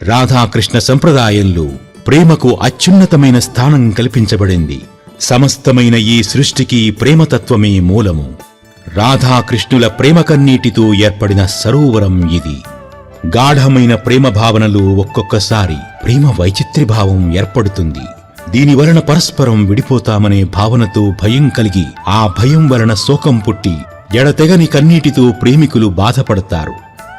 రాధాకృష్ణ సంప్రదాయంలో ప్రేమకు అత్యున్నతమైన స్థానం కల్పించబడింది. సమస్తమైన ఈ సృష్టికి ప్రేమతత్వమే మూలము. రాధాకృష్ణుల ప్రేమ కన్నీటితో ఏర్పడిన సరోవరం ఇది. గాఢమైన ప్రేమ భావనలో ఒక్కొక్కసారి ప్రేమ వైచిత్ర్యభావం ఏర్పడుతుంది. దీనివలన పరస్పరం విడిపోతామనే భావనతో భయం కలిగి, ఆ భయం వలన శోకం పుట్టి ఎడతెగని కన్నీటితో ప్రేమికులు బాధపడతారు.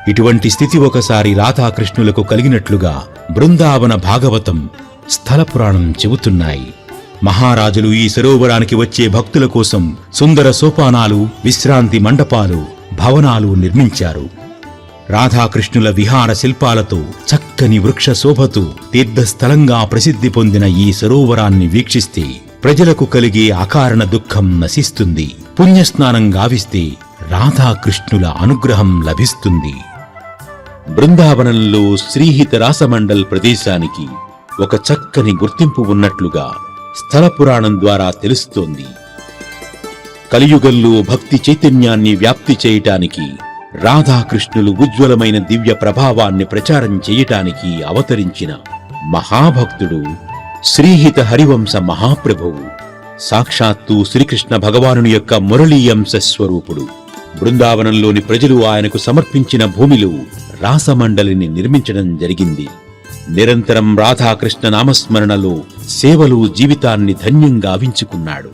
ఇటువంటి స్థితి ఒకసారి రాధాకృష్ణులకు కలిగినట్లుగా బృందావన భాగవతం, స్థల పురాణం చెబుతున్నాయి. మహారాజులు ఈ సరోవరానికి వచ్చే భక్తుల కోసం సుందర సోపానాలు, విశ్రాంతి మండపాలు, భవనాలు నిర్మించారు. రాధాకృష్ణుల విహార శిల్పాలతో, చక్కని వృక్ష శోభతో తీర్థస్థలంగా ప్రసిద్ధి పొందిన ఈ సరోవరాన్ని వీక్షిస్తే ప్రజలకు కలిగే అకారణ దుఃఖం నశిస్తుంది. పుణ్యస్నానం గావిస్తే రాధాకృష్ణుల అనుగ్రహం లభిస్తుంది. బృందావనంలో శ్రీహిత రాసమండల్ ప్రదేశానికి ఒక చక్కని గుర్తింపు ఉన్నట్లుగా స్థల పురాణం ద్వారా తెలుస్తోంది. కలియుగంలో భక్తి చైతన్యాన్ని వ్యాప్తి చేయటానికి, రాధాకృష్ణులు ఉజ్వలమైన దివ్య ప్రభావాన్ని ప్రచారం చేయటానికి అవతరించిన మహాభక్తుడు శ్రీహిత హరివంశ మహాప్రభువు. సాక్షాత్తు శ్రీకృష్ణ భగవానుని యొక్క మురళీయంశ స్వరూపుడు. బృందావనంలోని ప్రజలు ఆయనకు సమర్పించిన భూమిలో రాసమండలిని నిర్మించడం జరిగింది. నిరంతరం రాధాకృష్ణ నామస్మరణలో సేవలు జీవితాన్ని ధన్యంగా గావించుకున్నాడు.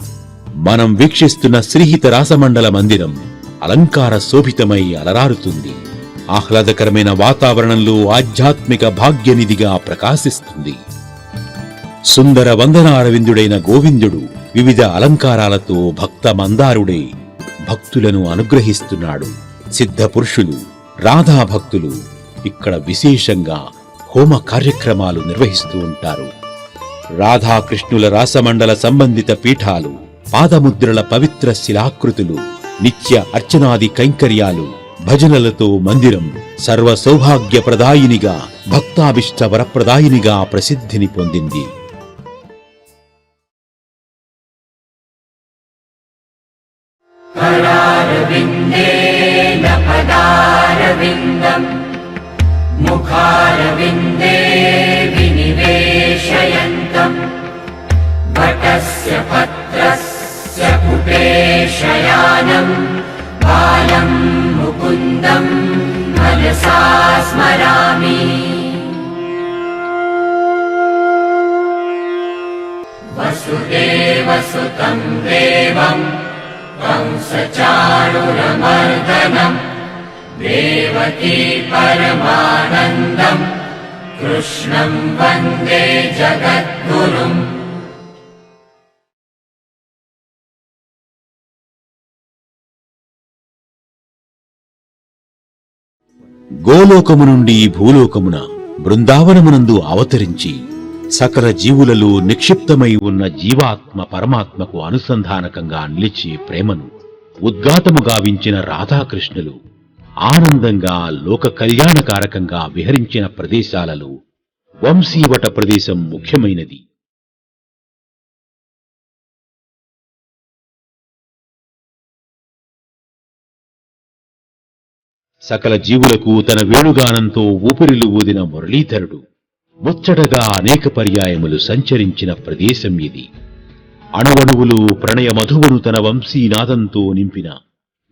మనం వీక్షిస్తున్న శ్రీహిత రాసమండల మందిరం అలంకార శోభితమై అలరారుతుంది. ఆహ్లాదకరమైన వాతావరణంలో ఆధ్యాత్మిక భాగ్యనిధిగా ప్రకాశిస్తుంది. సుందర వందనారవిందుడైన గోవిందుడు వివిధ అలంకారాలతో భక్త మందారుడై భక్తులను అనుగ్రహిస్తున్నాడు. సిద్ధ పురుషులు, రాధా భక్తులు ఇక్కడ విశేషంగా హోమ కార్యక్రమాలు నిర్వహిస్తూ ఉంటారు. రాధాకృష్ణుల రాసమండల సంబంధిత పీఠాలు, పాదముద్రల పవిత్ర శిలాకృతులు, నిత్య అర్చనాది కైంకర్యాలు, భజనలతో మందిరం సర్వ సౌభాగ్యప్రదాయినిగా, భక్తాభిష్ట వరప్రదాయినిగా ప్రసిద్ధిని పొందింది. करारविन्देन पदारविन्दम् मुखारविन्दे विनिवेशयन्तम् वटस्य पत्रस्य पुटे शयानम् बालम् मुकुन्दम् मनसा स्मरामि। वसुदेवसुतम् देवम् कंसचाणूरमर्दनम् देवकी परमानन्दम् कृष्णम् वन्दे जगद्गुरुम्। గోలోకము నుండి భూలోకమున బృందావనమునందు అవతరించి సకల జీవులలో నిక్షిప్తమై ఉన్న జీవాత్మ పరమాత్మకు అనుసంధానకంగా నిలిచే ప్రేమను ఉద్గాతము గావించిన రాధాకృష్ణులు ఆనందంగా లోక కళ్యాణకారకంగా విహరించిన ప్రదేశాలలో వంశీవట ప్రదేశం ముఖ్యమైనది. సకల జీవులకు తన వేణుగానంతో ఊపిరిలు ఊదిన మురళీధరుడు ముచ్చటగా అనేక పర్యాయములు సంచరించిన ప్రదేశం ఇది. అణువణువులు ప్రణయ మధువును తన వంశీనాదంతో నింపిన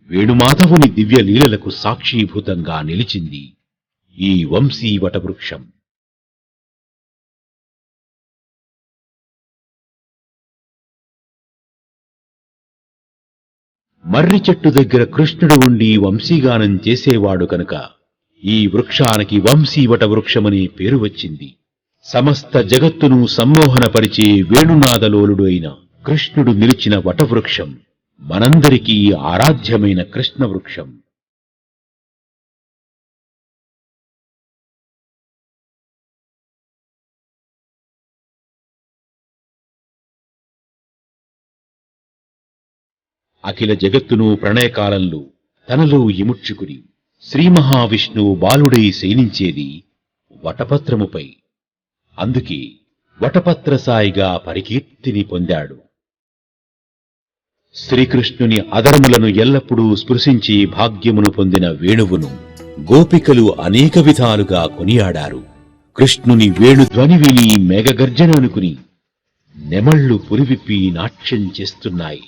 వేణుమాధవుని దివ్యలీలలకు సాక్షీభూతంగా నిలిచింది ఈ వంశీ వటవృక్షం. మర్రి చెట్టు దగ్గర కృష్ణుడు ఉండి వంశీగానం చేసేవాడు కనుక ఈ వృక్షానికి వంశీవట వృక్షమనే పేరు వచ్చింది. సమస్త జగత్తును సమ్మోహనపరిచే వేణునాదలోలుడు అయిన కృష్ణుడు నిలిచిన వటవృక్షం మనందరికీ ఆరాధ్యమైన కృష్ణ వృక్షం. అఖిల జగత్తును ప్రణయకాలంలో తనలో ఇముడ్చుకుని శ్రీ మహావిష్ణువు బాలుడై శయనించేది వటపత్రముపై. అందుకే వటపత్రసాయిగా పరికీర్తిని పొందాడు. శ్రీకృష్ణుని అధరములను ఎల్లప్పుడూ స్పృశించి భాగ్యమును పొందిన వేణువును గోపికలు అనేక విధాలుగా కొనియాడారు. కృష్ణుని వేణుధ్వని విని మేఘగర్జన అనుకుని నెమళ్లు పురివిప్పి నాట్యం చేస్తున్నాయి.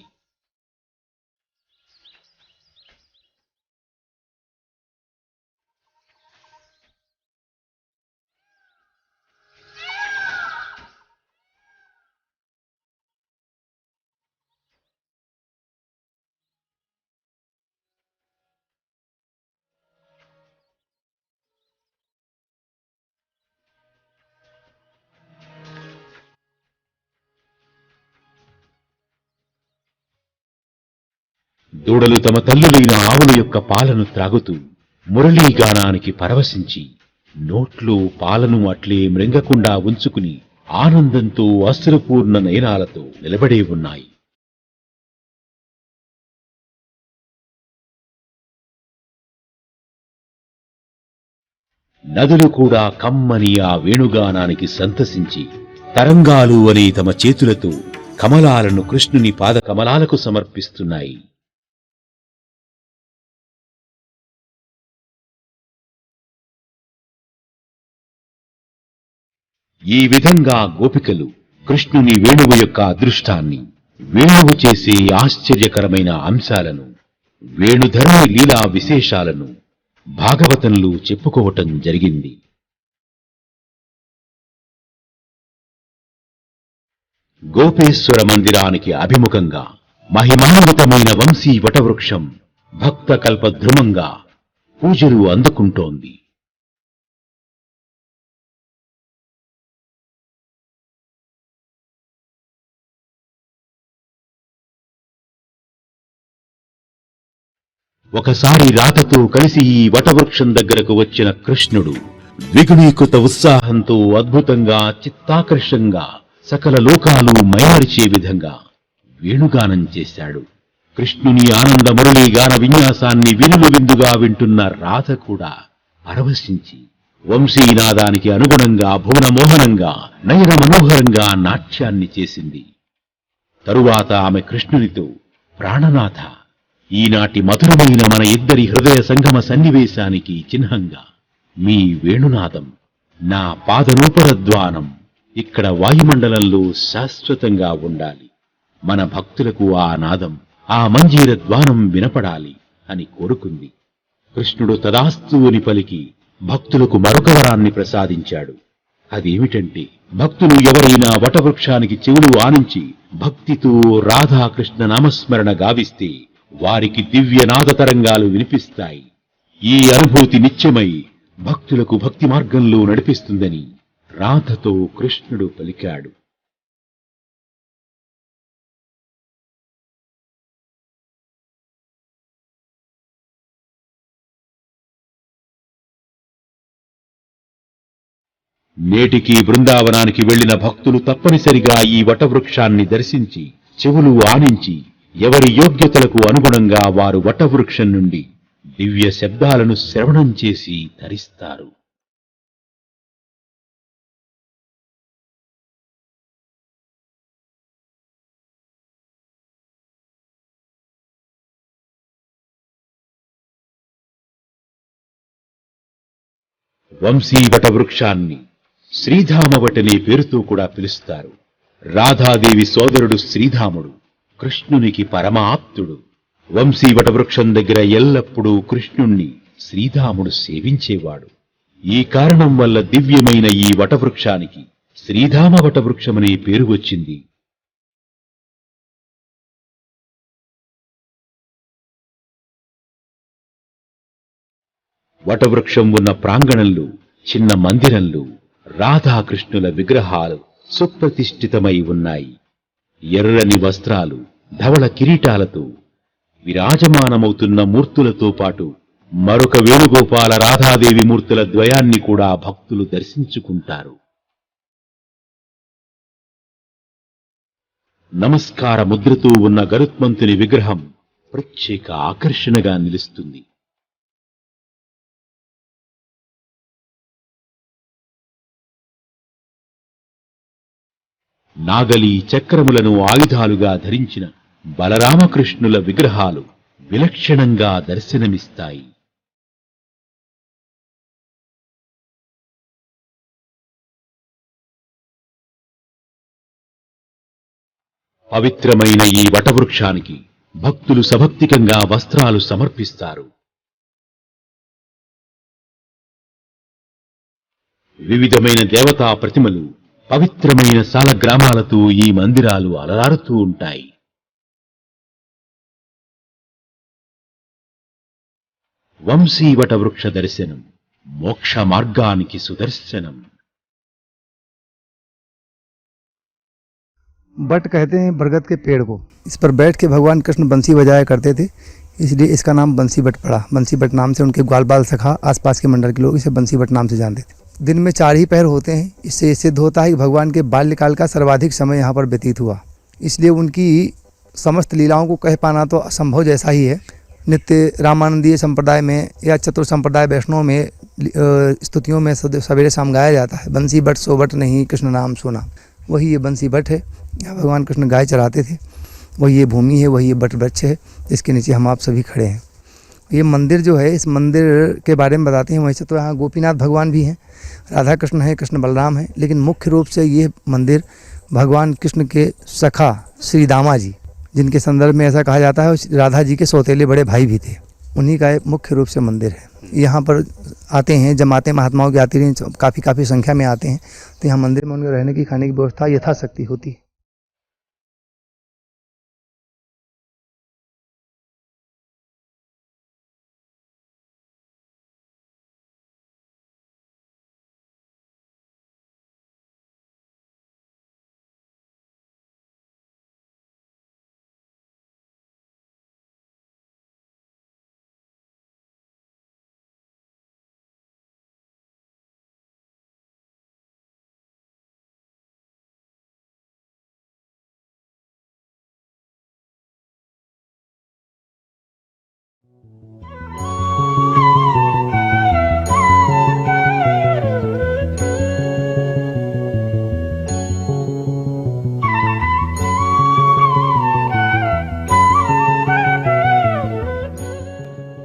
దూడలు తమ తల్లులైన ఆవుల యొక్క పాలను త్రాగుతూ మురళీగానానికి పరవశించి నోట్లో పాలను అట్లే మృంగకుండా ఉంచుకుని ఆనందంతో అశ్రుపూర్ణ నయనాలతో నిలబడే ఉన్నాయి. నదులు కూడా కమ్మని ఆ వేణుగానానికి సంతసించి తరంగాలు అనే తమ చేతులతో కమలాలను కృష్ణుని పాద కమలాలకు సమర్పిస్తున్నాయి. ఈ విధంగా గోపికలు కృష్ణుని వేణువు యొక్క అదృష్టాన్ని, వేణువు చేసే ఆశ్చర్యకరమైన అంశాలను, వేణుధరుని లీలా విశేషాలను భాగవతంలో చెప్పుకోవటం జరిగింది. గోపేశ్వర మందిరానికి అభిముఖంగా మహిమాన్వితమైన వంశీ వటవృక్షం భక్త కల్పద్రుమంగా పూజలు అందుకుంటోంది. ఒకసారి రాధతో కలిసి ఈ వటవృక్షం దగ్గరకు వచ్చిన కృష్ణుడు ద్విగుణీకృత ఉత్సాహంతో అద్భుతంగా చిత్తాకర్షంగా సకల లోకాలు మైమరిచే విధంగా వేణుగానం చేశాడు. కృష్ణుని ఆనంద మురళీ గాన విన్యాసాన్ని వినులు విందుగా వింటున్న రాధ కూడా పరవశించి వంశీనాదానికి అనుగుణంగా భువనమోహనంగా నయన మనోహరంగా నాట్యాన్ని చేసింది. తరువాత ఆమె కృష్ణునితో, ప్రాణనాథ, ఈనాటి మధురమైన మన ఇద్దరి హృదయ సంగమ సన్నివేశానికి చిహ్నంగా మీ వేణునాదం, నా పాదరూపరద్వానం ఇక్కడ వాయుమండలంలో శాశ్వతంగా ఉండాలి. మన భక్తులకు ఆ నాదం, ఆ మంజీర ద్వానం వినపడాలి అని కోరుకుంది. కృష్ణుడు తదాస్తు అని పలికి భక్తులకు మరొక వరాన్ని ప్రసాదించాడు. అదేమిటంటే, భక్తులు ఎవరైనా వటవృక్షానికి చెవులు ఆనించి భక్తితో రాధాకృష్ణ నామస్మరణ గావిస్తే వారికి దివ్యనాద తరంగాలు వినిపిస్తాయి. ఈ అనుభూతి నిత్యమై భక్తులకు భక్తి మార్గంలో నడిపిస్తుందని రాధతో కృష్ణుడు పలికాడు. నేటికి బృందావనానికి వెళ్లిన భక్తులు తప్పనిసరిగా ఈ వటవృక్షాన్ని దర్శించి చెవులు ఆనించి ఎవరి యోగ్యతలకు అనుగుణంగా వారు వటవృక్షం నుండి దివ్య శబ్దాలను శ్రవణం చేసి తరిస్తారు. వంశీ వటవృక్షాన్ని శ్రీధామవటనే పేరుతో కూడా పిలుస్తారు. రాధాదేవి సోదరుడు శ్రీధాముడు కృష్ణునికి పరమ ఆప్తుడు. వంశీ వటవృక్షం దగ్గర ఎల్లప్పుడూ కృష్ణుణ్ణి శ్రీధాముడు సేవించేవాడు. ఈ కారణం వల్ల దివ్యమైన ఈ వటవృక్షానికి శ్రీధామ వటవృక్షమనే పేరు వచ్చింది. వటవృక్షం ఉన్న ప్రాంగణంలో చిన్న మందిరంలో రాధాకృష్ణుల విగ్రహాలు సుప్రతిష్ఠితమై ఉన్నాయి. ఎర్రని వస్త్రాలు, ధవళ కిరీటాలతో విరాజమానమవుతున్న మూర్తులతో పాటు మరొక వేణుగోపాల రాధాదేవి మూర్తుల ద్వయాన్ని కూడా భక్తులు దర్శించుకుంటారు. నమస్కార ముద్రతో ఉన్న గరుత్మంతుని విగ్రహం ప్రత్యేక ఆకర్షణగా నిలుస్తుంది. నాగలి చక్రములను ఆయుధాలుగా ధరించిన బలరామకృష్ణుల విగ్రహాలు విలక్షణంగా దర్శనమిస్తాయి. పవిత్రమైన ఈ వటవృక్షానికి భక్తులు సభక్తికంగా వస్త్రాలు సమర్పిస్తారు. వివిధమైన దేవతా ప్రతిమలు, పవిత్రమైన సాలగ్రామాలతో ఈ మందిరాలు అలరారుతూ ఉంటాయి. వంశీ వటవృక్ష దర్శనం మోక్ష మార్గానికి సుదర్శనం. बट कहते हैं बरगद के पेड़ को। इस पर बैठ के भगवान कृष्ण बंसी बजाया करते थे, इसलिए इसका नाम बंसी बट पड़ा। बंसी बट नाम से उनके ग्वाल बाल सखा आसपास के मंडल के लोग इसे बंसी बट नाम से जानते थे। दिन में 4 ही पहर होते हैं। इससे सिद्ध होता है कि भगवान के बाल्यकाल का सर्वाधिक समय यहाँ पर व्यतीत हुआ, इसलिए उनकी समस्त लीलाओं को कह पाना तो असंभव जैसा ही है। नित्य रामानंदीय संप्रदाय में या चतुर संप्रदाय वैष्णव में स्तुतियों में सवेरे शाम गाया जाता है, बंसी बट सो बट नहीं कृष्ण नाम सुना। वही ये बंसी बट है, यहाँ भगवान कृष्ण गाय चराते थे। वही ये भूमि है, वही ये बट वृक्ष है जिसके नीचे हम आप सभी खड़े हैं। ये मंदिर जो है, इस मंदिर के बारे में बताते हैं। वैसे तो यहाँ गोपीनाथ भगवान भी हैं, राधा कृष्ण है, कृष्ण बलराम है, लेकिन मुख्य रूप से ये मंदिर भगवान कृष्ण के सखा श्री दामा जी, जिनके संदर्भ में ऐसा कहा जाता है राधा जी के सौतेले बड़े भाई भी थे, उन्हीं का मुख्य रूप से मंदिर है। यहाँ पर आते हैं, जमाते महात्माओं की आती रही, काफ़ी संख्या में आते हैं, तो यहाँ मंदिर में उनके रहने की खाने की व्यवस्था यथाशक्ति होती है।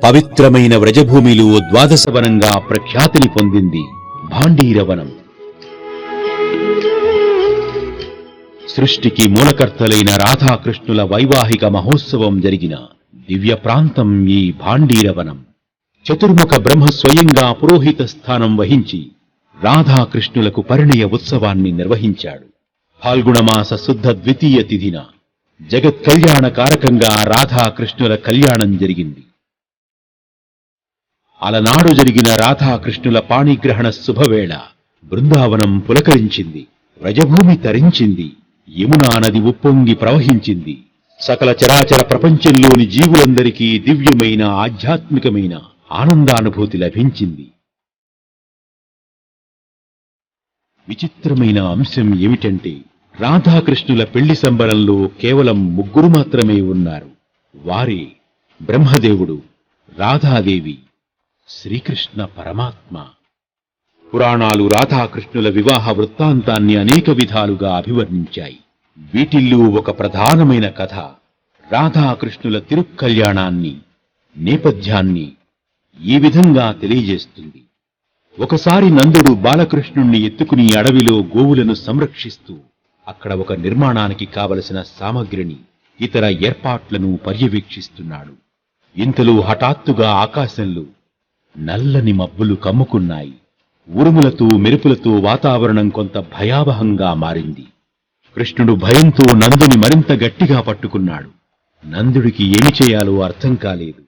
పవిత్రమైన వ్రజభూమిలో ద్వాదశవనంగా ప్రఖ్యాతిని పొందింది భాండీరవనం. సృష్టికి మూలకర్తలైన రాధాకృష్ణుల వైవాహిక మహోత్సవం జరిగిన దివ్య ప్రాంతం ఈ భాండీరవనం. చతుర్ముఖ బ్రహ్మ స్వయంగా పురోహిత స్థానం వహించి రాధాకృష్ణులకు పరిణయ ఉత్సవాన్ని నిర్వహించాడు. ఫాల్గుణమాస శుద్ధ ద్వితీయ తిథిన జగత్ కళ్యాణ కారకంగా రాధాకృష్ణుల కళ్యాణం జరిగింది. అలనాడు జరిగిన రాధాకృష్ణుల పాణిగ్రహణ శుభవేళ బృందావనం పులకరించింది, వ్రజభూమి తరించింది, యమునా నది ఉప్పొంగి ప్రవహించింది. సకల చరాచర ప్రపంచంలోని జీవులందరికీ దివ్యమైన ఆధ్యాత్మికమైన ఆనందానుభూతి లభించింది. విచిత్రమైన అంశం ఏమిటంటే, రాధాకృష్ణుల పెళ్లి సంబరంలో కేవలం 3 మాత్రమే ఉన్నారు. వారే బ్రహ్మదేవుడు, రాధాదేవి, శ్రీకృష్ణ పరమాత్మ. పురాణాలు రాధాకృష్ణుల వివాహ వృత్తాంతాన్ని అనేక విధాలుగా అభివర్ణించాయి. వీటిల్లో ఒక ప్రధానమైన కథ రాధాకృష్ణుల తిరుక్కల్యాణాన్ని, నేపథ్యాన్ని ఈ విధంగా తెలియజేస్తుంది. ఒకసారి నందుడు బాలకృష్ణుణ్ణి ఎత్తుకుని అడవిలో గోవులను సంరక్షిస్తూ అక్కడ ఒక నిర్మాణానికి కావలసిన సామగ్రిని, ఇతర ఏర్పాట్లను పర్యవేక్షిస్తున్నాడు. ఇంతలో హఠాత్తుగా ఆకాశంలో నల్లని మబ్బులు కమ్ముకున్నాయి. ఉరుములతో మెరుపులతో వాతావరణం కొంత భయావహంగా మారింది. కృష్ణుడు భయంతో నందుని మరింత గట్టిగా పట్టుకున్నాడు. నందుడికి ఏమి చేయాలో అర్థం కాలేదు.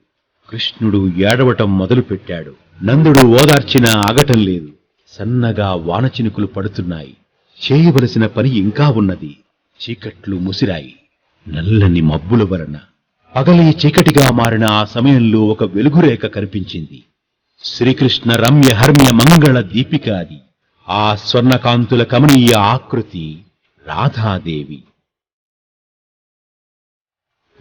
కృష్ణుడు ఏడవటం మొదలుపెట్టాడు. నందుడు ఓదార్చినా ఆగటం లేదు. సన్నగా వానచినుకులు పడుతున్నాయి. చేయవలసిన పని ఇంకా ఉన్నది. చీకట్లు ముసిరాయి. నల్లని మబ్బుల వలన పగలే చీకటిగా మారిన ఆ సమయంలో ఒక వెలుగురేఖ కనిపించింది. శ్రీకృష్ణ రమ్య హర్మ్య మంగళ దీపిక అది. ఆ స్వర్ణకాంతుల కమనీయ ఆకృతి రాధాదేవి.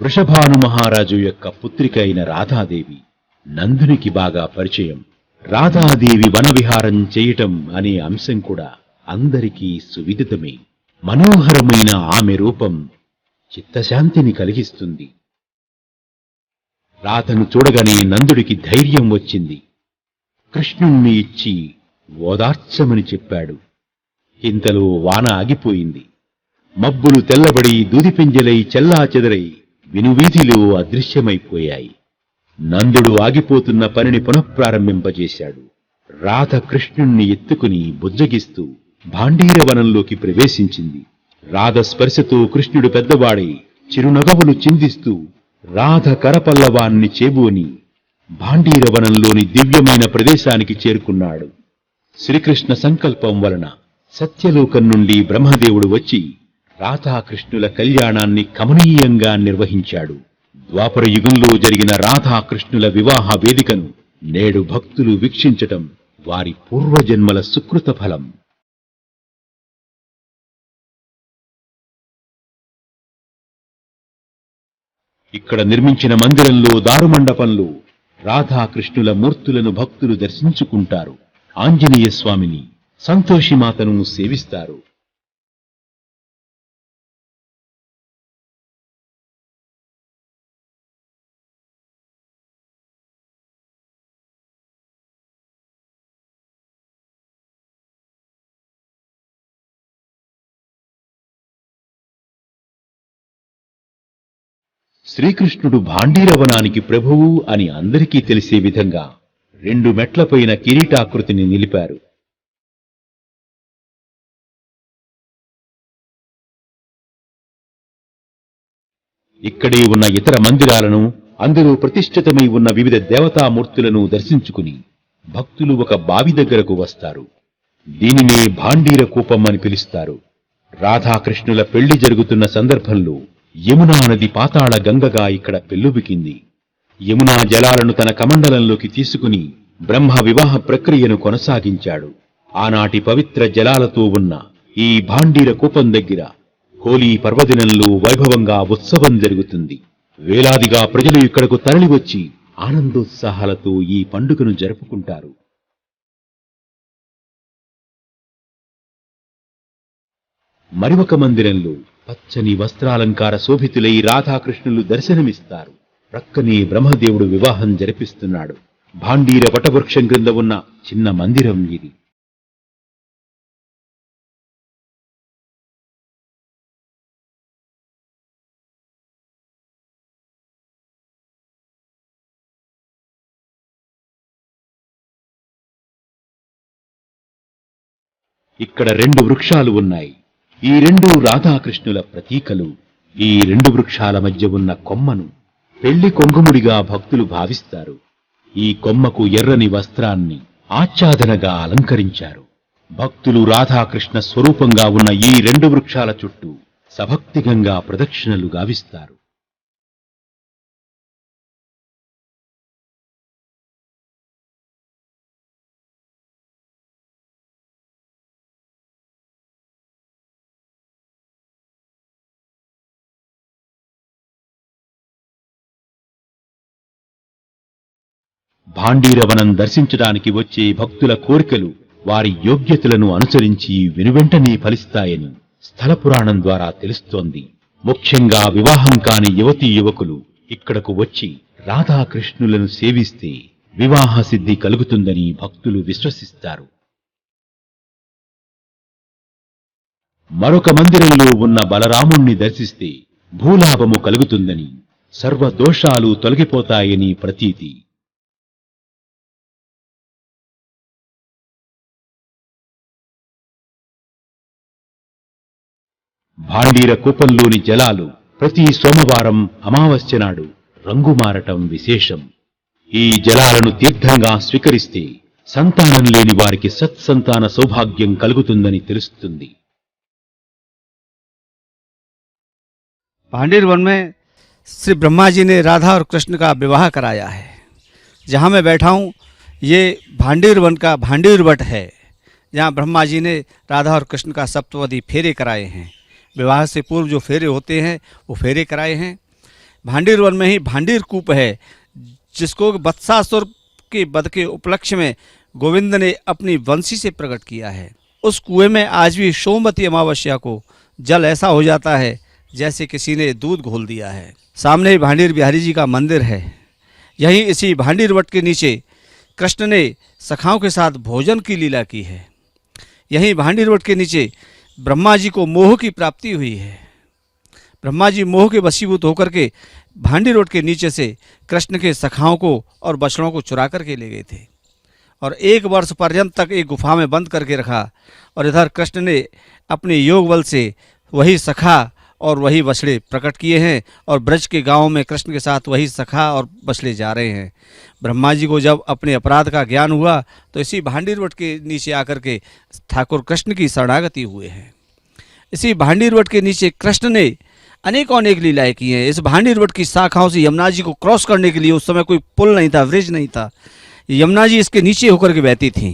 వృషభాను మహారాజు యొక్క పుత్రిక అయిన రాధాదేవి నందునికి బాగా పరిచయం. రాధాదేవి వనవిహారం చేయటం అనే అంశం కూడా అందరికీ సువిదితమే. మనోహరమైన ఆమె రూపం చిత్తశాంతిని కలిగిస్తుంది. రాధను చూడగానే నందుడికి ధైర్యం వచ్చింది. కృష్ణుణ్ణి ఇచ్చి ఓదార్చమని చెప్పాడు. ఇంతలో వాన ఆగిపోయింది. మబ్బులు తెల్లబడి దూదిపింజలై చెల్లాచెదరై వినువీధిలో అదృశ్యమైపోయాయి. నందుడు ఆగిపోతున్న పనిని పునఃప్రారంభింపజేశాడు. రాధ కృష్ణుణ్ణి ఎత్తుకుని బుజ్జగిస్తూ భాండీరవనంలోకి ప్రవేశించింది. రాధ స్పర్శతో కృష్ణుడు పెద్దవాడై చిరునగవులు చిందిస్తూ రాధ కరపల్లవాన్ని చేబూని భాండీరవనంలోని దివ్యమైన ప్రదేశానికి చేరుకున్నాడు. శ్రీకృష్ణ సంకల్పం వలన సత్యలోకం నుండి బ్రహ్మదేవుడు వచ్చి రాధాకృష్ణుల కళ్యాణాన్ని కమనీయంగా నిర్వహించాడు. ద్వాపర యుగంలో జరిగిన రాధాకృష్ణుల వివాహ వేదికను నేడు భక్తులు వీక్షించటం వారి పూర్వజన్మల సుకృత ఫలం. ఇక్కడ నిర్మించిన మందిరంలో దారుమండపంలో రాధాకృష్ణుల మూర్తులను భక్తులు దర్శించుకుంటారు. ఆంజనేయ స్వామిని, సంతోషిమాతను సేవిస్తారు. శ్రీకృష్ణుడు భాండీరవనానికి ప్రభువు అని అందరికీ తెలిసే విధంగా 2 మెట్లపైన కిరీటాకృతిని నిలిపారు. ఇక్కడే ఉన్న ఇతర మందిరాలను, అందులో ప్రతిష్ఠితమై ఉన్న వివిధ దేవతామూర్తులను దర్శించుకుని భక్తులు ఒక బావి దగ్గరకు వస్తారు. దీనినే భాండీర కూపం అని పిలుస్తారు. రాధాకృష్ణుల పెళ్లి జరుగుతున్న సందర్భంలో యమునా నది పాతాళ గంగగా ఇక్కడ పెల్లుబికింది. యమునా జలాలను తన కమండలంలోకి తీసుకుని బ్రహ్మ వివాహ ప్రక్రియను కొనసాగించాడు. ఆనాటి పవిత్ర జలాలతో ఉన్న ఈ భాండీర కూపం దగ్గర హోలీ పర్వదినంలో వైభవంగా ఉత్సవం జరుగుతుంది. వేలాదిగా ప్రజలు ఇక్కడకు తరలివచ్చి ఆనందోత్సాహాలతో ఈ పండుగను జరుపుకుంటారు. మరి ఒక మందిరంలో పచ్చని వస్త్రాలంకార శోభితులై రాధాకృష్ణులు దర్శనమిస్తారు. ప్రక్కనే బ్రహ్మదేవుడు వివాహం జరిపిస్తున్నాడు. భాండీర వటవృక్షం క్రింద ఉన్న చిన్న మందిరం ఇది. ఇక్కడ 2 వృక్షాలు ఉన్నాయి. ఈ 2 రాధాకృష్ణుల ప్రతీకలు. ఈ 2 వృక్షాల మధ్య ఉన్న కొమ్మను పెళ్లి కొంగుముడిగా భక్తులు భావిస్తారు. ఈ కొమ్మకు ఎర్రని వస్త్రాన్ని ఆచ్ఛాదనగా అలంకరించారు. భక్తులు రాధాకృష్ణ స్వరూపంగా ఉన్న ఈ 2 వృక్షాల చుట్టూ సభక్తిగంగా ప్రదక్షిణలు గావిస్తారు. భాండీరవనం దర్శించడానికి వచ్చే భక్తుల కోరికలు వారి యోగ్యతలను అనుసరించి వెనువెంటనే ఫలిస్తాయని స్థల పురాణం ద్వారా తెలుస్తోంది. ముఖ్యంగా వివాహం కాని యువతీ యువకులు ఇక్కడకు వచ్చి రాధాకృష్ణులను సేవిస్తే వివాహ సిద్ధి కలుగుతుందని భక్తులు విశ్వసిస్తారు. మరొక మందిరంలో ఉన్న బలరాముణ్ణి దర్శిస్తే భూలాభము కలుగుతుందని, సర్వదోషాలు తొలగిపోతాయని ప్రతీతి. భాండీర కూపంలోని జలాలు ప్రతి సోమవారం అమావాస్య నాడు రంగు మారటం విశేషం. ఈ జలాలను తీర్థంగా స్వీకరిస్తే సంతానం లేని వారికి సత్సంతాన సౌభాగ్యం కలుగుతుందని తెలుస్తుంది. भांडीर वन में श्री ब्रह्मा जी ने राधा और कृष्ण का विवाह कराया है. जहाँ मैं बैठा हूँ ये भांडीर वन का भांडीर वट है, जहाँ ब्रह्मा जी ने राधा और कृष्ण का सप्तपदी फेरे कराए हैं. विवाह से पूर्व जो फेरे होते हैं वो फेरे कराए हैं. भांडीर वन में ही भांडीर कूप है, जिसको बत्सासुर के वध के उपलक्ष्य में गोविंद ने अपनी वंशी से प्रकट किया है। उस कुएं में आज भी सोमवती अमावस्या को जल ऐसा हो जाता है जैसे किसी ने दूध घोल दिया है। सामने ही भांडीर बिहारी जी का मंदिर है। यहीं इसी भांडीर वट के नीचे कृष्ण ने सखाओं के साथ भोजन की लीला की है। यहीं भांडीर वट के नीचे ब्रह्मा जी को मोह की प्राप्ति हुई है। ब्रह्मा जी मोह के वशीभूत होकर के भांडी रोड के नीचे से कृष्ण के सखाओं को और बछड़ों को चुरा करके ले गए थे और 1 वर्ष पर्यंत तक एक गुफा में बंद करके रखा। और इधर कृष्ण ने अपने योग बल से वही सखा और वही बछड़े प्रकट किए हैं और ब्रज के गांवों में कृष्ण के साथ वही सखा और बछड़े जा रहे हैं। ब्रह्मा जी को जब अपने अपराध का ज्ञान हुआ तो इसी भांडीर वट के नीचे आकर के ठाकुर कृष्ण की शरणागति हुए हैं। इसी भांडीर वट के नीचे कृष्ण ने अनेकों अनेक लीलाएं की हैं। इस भांडीर वट की शाखाओं से यमुना जी को क्रॉस करने के लिए उस समय कोई पुल नहीं था, ब्रिज नहीं था। यमुना जी इसके नीचे होकर के बहती थी।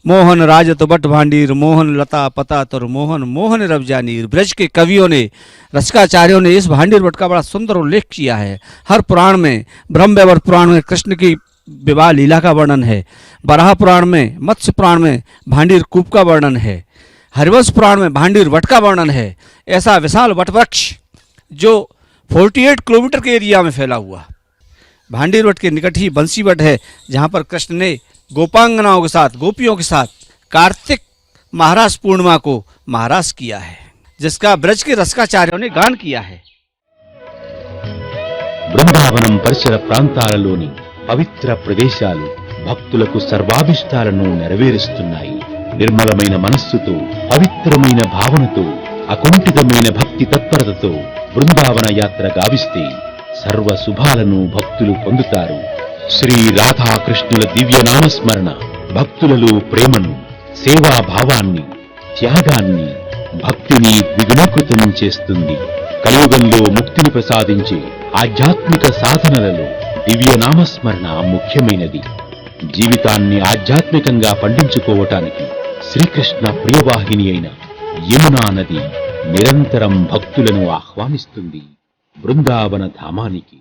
मोहन राजत बट भांडीर, मोहन लता पता तर मोहन, मोहन रब जानीर। ब्रज के कवियों ने, रसिकाचार्यों ने इस भांडीर वट का बड़ा सुंदर उल्लेख किया है। हर पुराण में, ब्रह्म वैवर्त पुराण में कृष्ण की विवाह लीला का वर्णन है। बराह पुराण में, मत्स्य पुराण में भांडीर कूप का वर्णन है। हरिवंश पुराण में भांडीर वट का वर्णन है। ऐसा विशाल वट वृक्ष जो 48 किलोमीटर के एरिया में फैला हुआ। भांडीर वट के निकट ही बंसी वट है, जहाँ पर कृष्ण ने गोपांगनाओं के साथ, गोपियों के साथ कार्तिक महाराज पूर्णिमा को महाराज किया है, जिसका ब्रज के रसिकाचार्यों ने गान किया है। బృందావనం పరిసర ప్రాంతాలలోని పవిత్ర ప్రదేశాలు భక్తులకు సర్వాభిష్టాలను నెరవేరుస్తున్నాయి. నిర్మలమైన మనస్సుతో, పవిత్రమైన భావనతో, అకుంఠితమైన భక్తి తత్పరతతో బృందావన యాత్ర గావిస్తే సర్వ శుభాలను భక్తులు పొందుతారు. శ్రీ రాధాకృష్ణుల దివ్య నామస్మరణ భక్తులలో ప్రేమను, సేవాభావాన్ని, త్యాగాన్ని, భక్తిని ద్విగుణీకృతం చేస్తుంది. కలియుగంలో ముక్తిని ప్రసాదించే ఆధ్యాత్మిక సాధనలలో దివ్య నామస్మరణ ముఖ్యమైనది. జీవితాన్ని ఆధ్యాత్మికంగా పండించుకోవటానికి శ్రీకృష్ణ ప్రియవాహిని అయిన యమునా నది నిరంతరం భక్తులను ఆహ్వానిస్తుంది బృందావన ధామానికి.